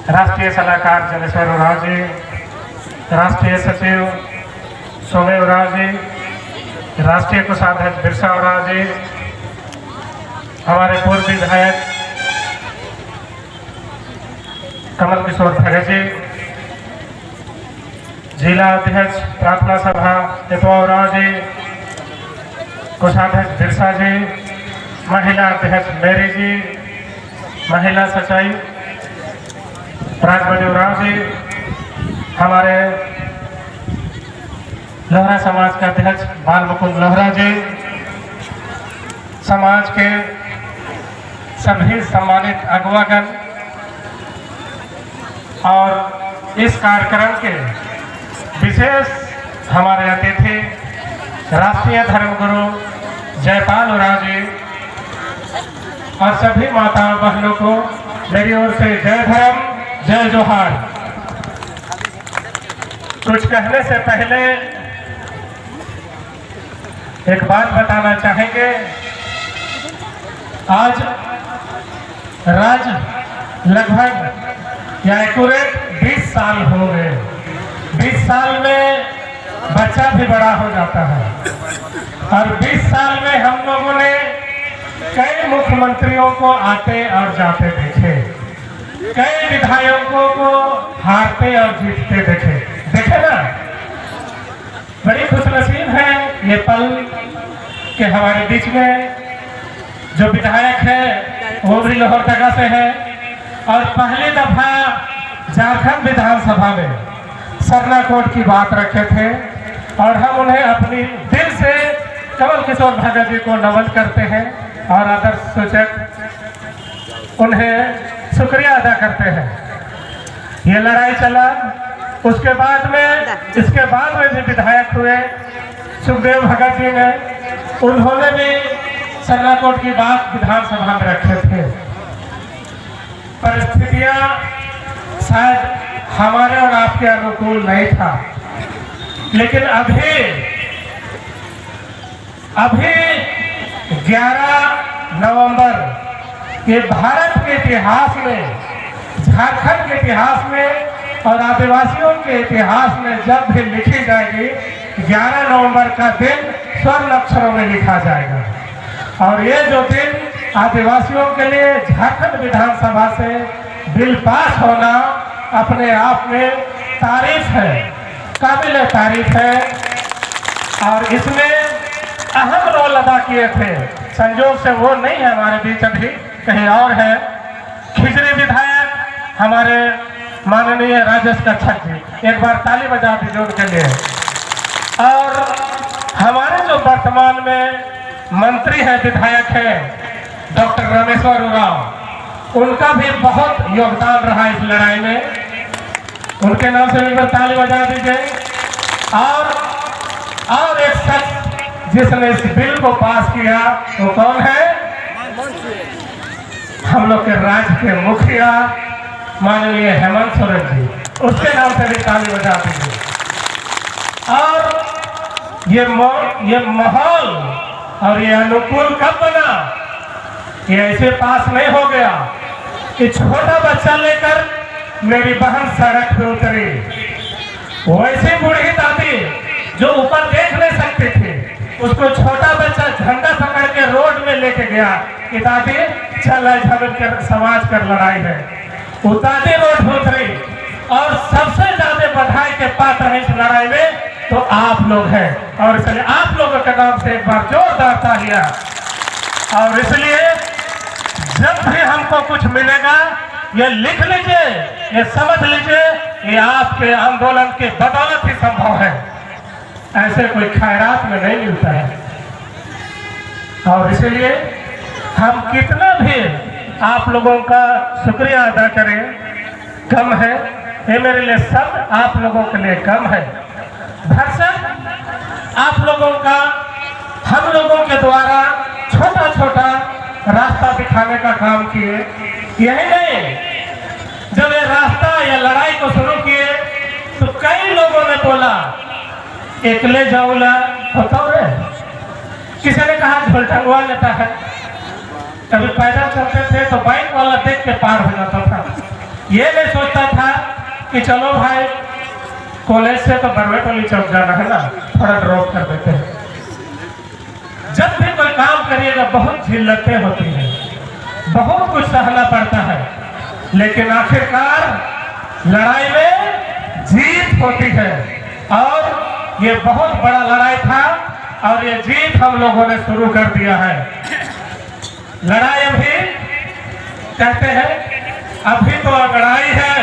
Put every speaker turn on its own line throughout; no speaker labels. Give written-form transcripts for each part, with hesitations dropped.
राष्ट्रीय सलाहकार जलेश्वर उरांव जी, राष्ट्रीय सचिव सोमे उरांव जी, राष्ट्रीय कोषाध्यक्ष बिरसा उरांव जी, हमारे पूर्व विधायक कमल किशोर भगत जी, जिला अध्यक्ष प्रार्थना सभा टिटवा उरांव जी, कोषाध्यक्ष बिरसा जी, महिला अध्यक्ष मेरी जी, महिला सचिव राजमणि उरांव जी, हमारे लोहरा समाज के अध्यक्ष बाल मुकुंद लोहरा जी, समाज के सभी सम्मानित अगुवागण और इस कार्यक्रम के विशेष हमारे अतिथि राष्ट्रीय धर्मगुरु जयपाल उरांव जी और सभी माताओं बहनों को मेरी ओर से जय धर्म जय जोहार। कुछ कहने से पहले एक बात बताना चाहेंगे। आज लगभग या एक्यूरेट 20 साल हो गए। 20 साल में बच्चा भी बड़ा हो जाता है और 20 साल में हम लोगों ने कई मुख्यमंत्रियों को आते और जाते देखे, कई विधायकों को हारते और जीतते देखे ना। बड़ी खुशनसीब है ये पल कि हमारे बीच में जो विधायक है वो भी लोहरदगा से है और पहली दफा झारखंड विधानसभा में सरनाकोट की बात रखे थे और हम उन्हें अपनी दिल से कमल किशोर भगत जी को नमन करते हैं और आदर्श सूचक उन्हें शुक्रिया अदा करते हैं। ये लड़ाई चला, उसके बाद में इसके बाद में जो विधायक हुए सुखदेव भगत जी ने, उन्होंने भी सरनाकोट की बात विधानसभा में रखे थे। परिस्थितियां शायद हमारे और आपके अनुकूल नहीं था, लेकिन अभी 11 नवंबर ये भारत के इतिहास में, झारखंड के इतिहास में और आदिवासियों के इतिहास में जब भी लिखी जाएगी 11 नवंबर का दिन स्वर्ण अक्षरों में लिखा जाएगा। और ये जो दिन आदिवासियों के लिए झारखंड विधानसभा से बिल पास होना अपने आप में तारीफ है, काबिल तारीफ है। और इसमें अहम रोल अदा किए थे, संयोग से वो नहीं है हमारे बीच, अभी कहीं और है, खिजरी विधायक हमारे माननीय राजेश कच्छप जी। एक बार ताली बजा दीजिए उनके लिए। और हमारे जो वर्तमान में मंत्री है, विधायक है डॉक्टर रामेश्वर उरांव, उनका भी बहुत योगदान रहा इस लड़ाई में। उनके नाम से भी ताली बजा दीजिए। और एक शख्स जिसने इस बिल को पास किया वो कौन है? हम लोग के राज्य के मुखिया माननीय हेमंत सोरेन जी, उसके नाम से भी ताली बजा दीजिए। और ये माहौल और ये अनुकूल कब बना? ये ऐसे पास नहीं हो गया कि छोटा बच्चा लेकर मेरी बहन सड़क पे उतरी, वैसे बूढ़ी दादी जो ऊपर देख नहीं सकती थी, उसको छोटा बच्चा झंडा पकड़ के रोड में लेके गया कि दादी चल झगड़ समाज कर लड़ाई है। वो दादी रोड पे उतरी और सबसे ज्यादा बधाई के पात्र है इस लड़ाई में तो आप लोग हैं। और इसलिए आप लोगों के नाम से एक बार जोरदार तालियां। और इसलिए जब भी हमको कुछ मिलेगा ये लिख लीजिए, ये समझ लीजिए, ये आपके आंदोलन के बदौलत ही संभव है, ऐसे कोई खैरात में नहीं मिलता है। और इसलिए हम कितना भी आप लोगों का शुक्रिया अदा करें कम है। ये मेरे लिए सब आप लोगों के लिए कम है। भरसक आप लोगों का हम लोगों के द्वारा छोटा छोटा रास्ता दिखाने का काम किए। यही नहीं, जब ये रास्ता या लड़ाई को शुरू किए तो कई लोगों ने बोला एकले जाऊला होता है, किसी ने कहा झोलटंगवा लेता है। कभी पैदल चलते थे तो बाइक वाला देख के पार हो जाता था। ये नहीं सोचता था कि चलो भाई कॉलेज से तो बरवेटोली चौक जाना है ना, थोड़ा ड्रॉप कर देते हैं। जब भी कोई काम करिएगा बहुत झिल्लतें होती हैं, बहुत कुछ सहना पड़ता है, लेकिन आखिरकार लड़ाई में जीत होती है। और ये बहुत बड़ा लड़ाई था और ये जीत हम लोगों ने शुरू कर दिया है। लड़ाई अभी कहते हैं अभी तो लड़ाई है,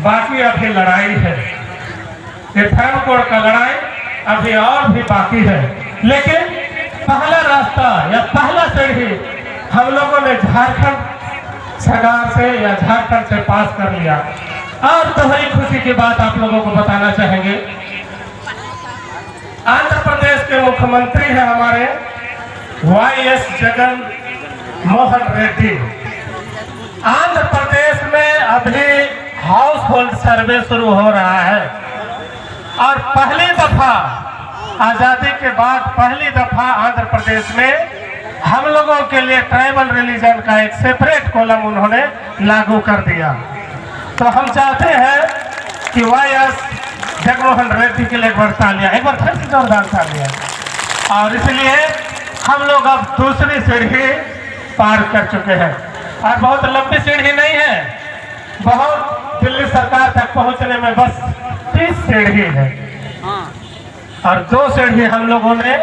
बाकी अभी लड़ाई है। ये धर्म कोड का लड़ाई अभी और भी बाकी है, लेकिन पहला रास्ता या पहला सीढ़ी हम लोगों ने झारखंड सरकार से या झारखंड से पास कर लिया। और तो बड़ी खुशी की बात आप लोगों को बताना चाहेंगे, आंध्र प्रदेश के मुख्यमंत्री हैं हमारे वाईएस जगन मोहन रेड्डी। आंध्र प्रदेश में अभी हाउस होल्ड सर्वे शुरू हो रहा है और पहली दफा आजादी के बाद पहली दफा आंध्र प्रदेश में हम लोगों के लिए ट्राइबल रिलीजन का एक सेपरेट कॉलम उन्होंने लागू कर दिया। तो हम चाहते हैं कि वाईएस जगनमोहन रेड्डी के लिए एक बार तालियां, एक बार फिर से जोरदार तालियां। और इसलिए हम लोग अब दूसरी सीढ़ी पार कर चुके हैं और बहुत लंबी सीढ़ी नहीं है, बहुत दिल्ली सरकार तक पहुंचने में बस 30 सीढ़ी है और 2 सीढ़ी हम लोगों ने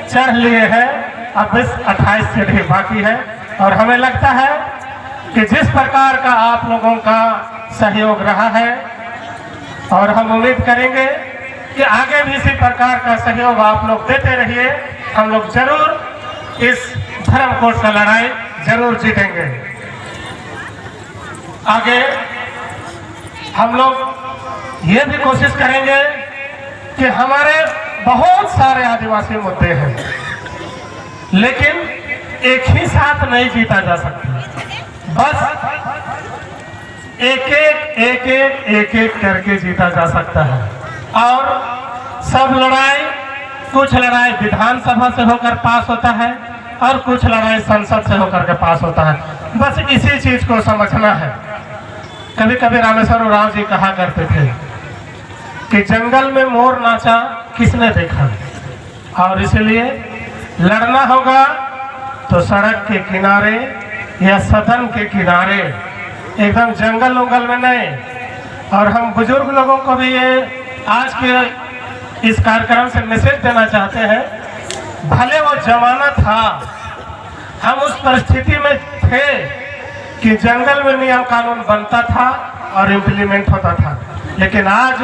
चढ़ लिए हैं। अब बस 28 सीढ़ी बाकी है और हमें लगता है कि जिस प्रकार का आप लोगों का सहयोग रहा है और हम उम्मीद करेंगे कि आगे भी इसी प्रकार का सहयोग आप लोग देते रहिए, हम लोग जरूर इस धर्म कोड का लड़ाई जरूर जीतेंगे। आगे हम लोग ये भी कोशिश करेंगे कि हमारे बहुत सारे आदिवासी मुद्दे हैं, लेकिन एक ही साथ नहीं जीता जा सकता। बस एक एक करके जीता जा सकता है और सब लड़ाई, कुछ लड़ाई विधानसभा से होकर पास होता है और कुछ लड़ाई संसद से होकर के पास होता है। बस इसी चीज को समझना है। कभी कभी रामेश्वर उरांव जी कहा करते थे कि जंगल में मोर नाचा किसने देखा, और इसलिए लड़ना होगा तो सड़क के किनारे या सदन के किनारे, एकदम जंगल उंगल में नहीं। और हम बुजुर्ग लोगों को भी ये आज के इस कार्यक्रम से मैसेज देना चाहते हैं, भले वो जमाना था, हम उस परिस्थिति में थे कि जंगल में नियम कानून बनता था और इम्प्लीमेंट होता था, लेकिन आज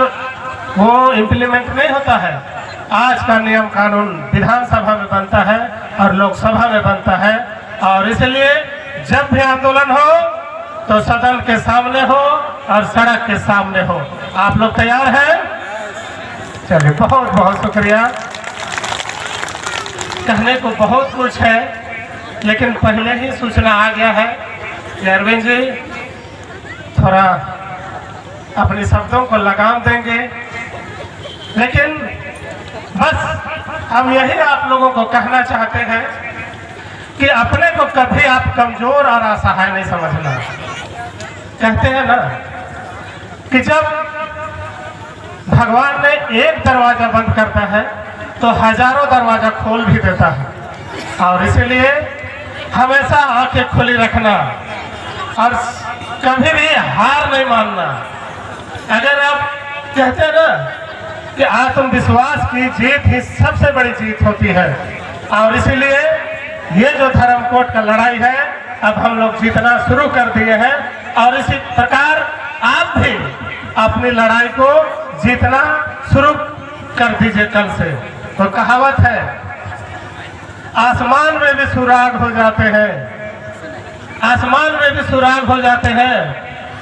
वो इम्प्लीमेंट नहीं होता है। आज का नियम कानून विधानसभा में बनता है और लोकसभा में बनता है, और इसलिए जब भी आंदोलन हो तो सदन के सामने हो और सड़क के सामने हो। आप लोग तैयार हैं? चलिए, बहुत बहुत शुक्रिया। कहने को बहुत कुछ है, लेकिन पहले ही सूचना आ गया है कि अरविंद जी थोड़ा अपने शब्दों को लगाम देंगे, लेकिन बस हम यही आप लोगों को कहना चाहते हैं कि अपने को कभी आप कमजोर और असहाय नहीं समझना। कहते हैं ना कि जब भगवान ने एक दरवाजा बंद करता है तो हजारों दरवाजा खोल भी देता है, और इसलिए हमेशा आंखें खुली रखना और कभी भी हार नहीं मानना। अगर आप कहते हैं ना कि आत्मविश्वास की जीत ही सबसे बड़ी जीत होती है, और इसीलिए ये जो धर्म कोड का लड़ाई है अब हम लोग जीतना शुरू कर दिए हैं, और इसी प्रकार आप भी अपनी लड़ाई को जीतना शुरू कर दीजिए कल से। तो कहावत है, आसमान में भी सुराग हो जाते हैं, आसमान में भी सुराग हो जाते हैं,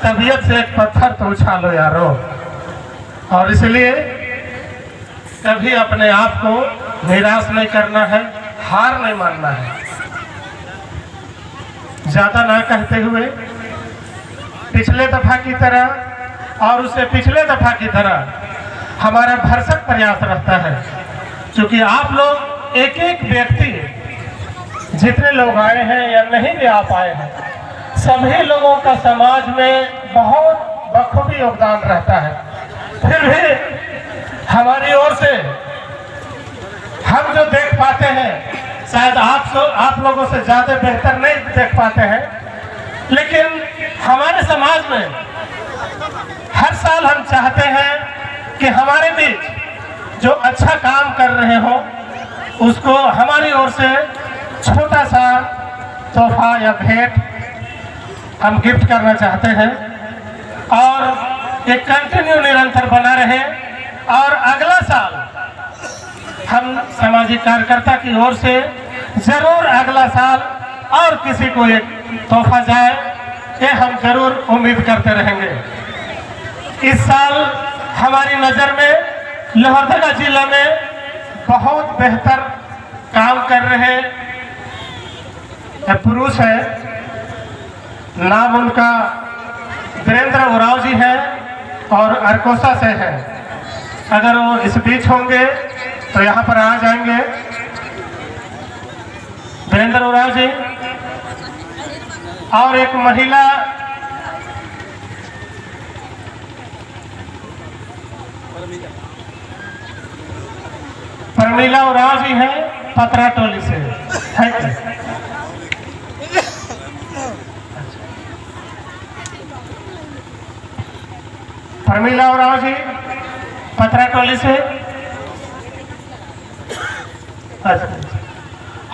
तबीयत से एक पत्थर तो उछालो यारो। और इसलिए कभी अपने आप को निराश नहीं करना है, हार नहीं मानना है। ज्यादा ना कहते हुए पिछले दफा की तरह और उससे पिछले दफा की तरह हमारा भरसक प्रयास रहता है, क्योंकि आप लोग एक एक व्यक्ति जितने लोग आए हैं या नहीं भी आ पाए हैं, सभी लोगों का समाज में बहुत बखूबी योगदान रहता है। फिर भी हमारी ओर से हम जो देख पाते हैं, शायद आप लोगों से ज्यादा बेहतर नहीं देख पाते हैं, लेकिन हमारे समाज में हर साल हम चाहते हैं कि हमारे बीच जो अच्छा काम कर रहे हो उसको हमारी ओर से छोटा सा तोहफा या भेंट हम गिफ्ट करना चाहते हैं और ये कंटिन्यू निरंतर बना रहे। और अगला साल हम सामाजिक कार्यकर्ता की ओर से जरूर अगला साल और किसी को एक तोहफा जाए, ये हम जरूर उम्मीद करते रहेंगे। इस साल हमारी नज़र में लोहरदगा जिला में बहुत बेहतर काम कर रहे पुरुष है, नाम उनका वीरेंद्र उराव जी है और अरकोसा से है। अगर वो इस बीच होंगे तो यहाँ पर आ जाएंगे। वीरेंद्र उराव जी और एक महिला परमीला उराव जी हैं, पतरा टोली से है क्या? परमीला उराव जी पतरा टोली से।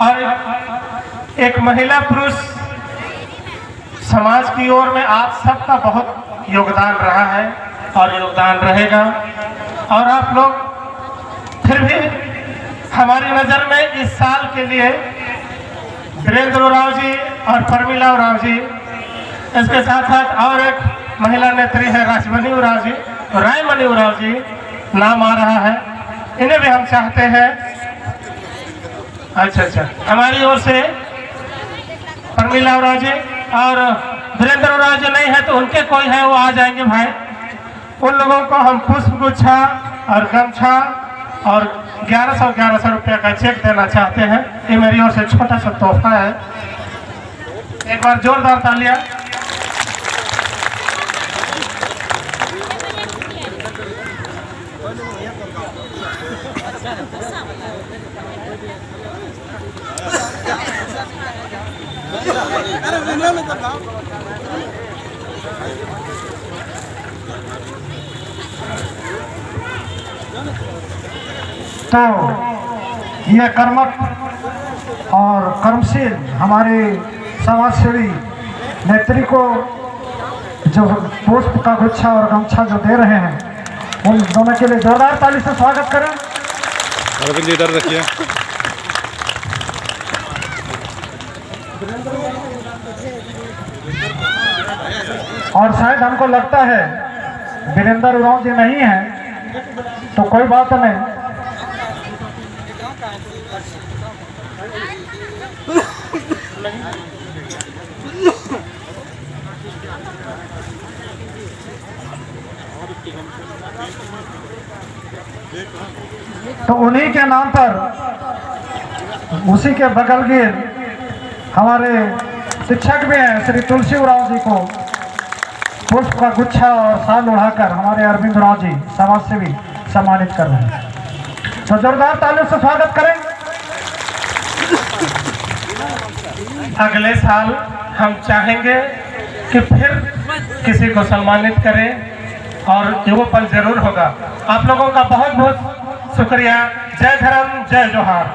और एक महिला पुरुष समाज की ओर में आप सबका बहुत योगदान रहा है और योगदान रहेगा। और आप लोग फिर भी हमारी नज़र में इस साल के लिए वीरेंद्र उराव जी और परमीला उराव जी, इसके साथ साथ और एक महिला नेत्री है राजमणि उराव जी, रायमणि उराव जी नाम आ रहा है, इन्हें भी हम चाहते हैं। अच्छा, हमारी ओर से परमीला उराव जी और वीरेंद्र उराव जी नहीं है तो उनके कोई है वो आ जाएंगे भाई। उन लोगों को हम पुष्प गुच्छा और गमछा और 1100 रुपये का चेक देना चाहते हैं। ये मेरी ओर से छोटा सा तोहफा है। एक बार जोरदार तालियां।
तो ये कर्मठ और कर्मशील हमारे समाजसेवी नेत्री को जो पुष्प का गुच्छा और गमछा जो दे रहे हैं, उन दोनों के लिए जोरदार ताली से स्वागत करें।
अरविंद इधर रखिए।
और शायद हमको लगता है वीरेंद्र उराव जी नहीं है तो कोई बात नहीं। तो उन्हीं के नाम पर उसी के बगल के हमारे शिक्षक भी हैं श्री तुलसी उराव जी को पुष्प का गुच्छा और शाल उड़ाकर हमारे अरविंद उराव जी समाज से भी सम्मानित कर रहे हैं। तो जोरदार तालियों से स्वागत करें।
अगले साल हम चाहेंगे कि फिर किसी को सम्मानित करें और वो पल जरूर होगा। आप लोगों का बहुत बहुत शुक्रिया। जय धर्म, जय जोहार।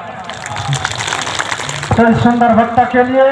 तो इस सुंदर वक्ता के लिए